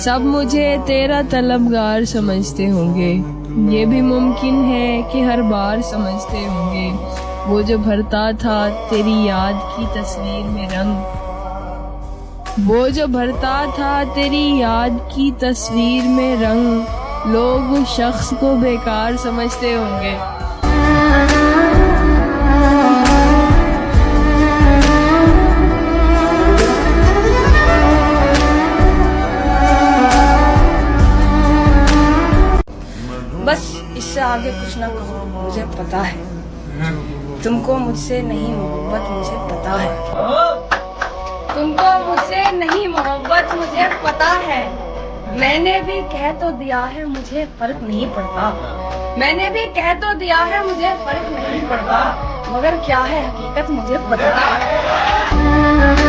सब मुझे तेरा तलबगार समझते होंगे, ये भी मुमकिन है कि हर बार समझते होंगे। वो जो भरता था तेरी याद की तस्वीर में रंग, वो जो भरता था तेरी याद की तस्वीर में रंग, लोग उस शख्स को बेकार समझते होंगे। बस इससे आगे कुछ ना कहो, मुझे पता है तुमको मुझसे नहीं मोहब्बत, मुझे पता है तुमको मुझसे नहीं मोहब्बत, मुझे पता है। मैंने भी कह तो दिया है, मुझे फर्क नहीं पड़ता। मैंने भी कह तो दिया है, मुझे फर्क नहीं पड़ता, मगर क्या है हकीकत मुझे पता है।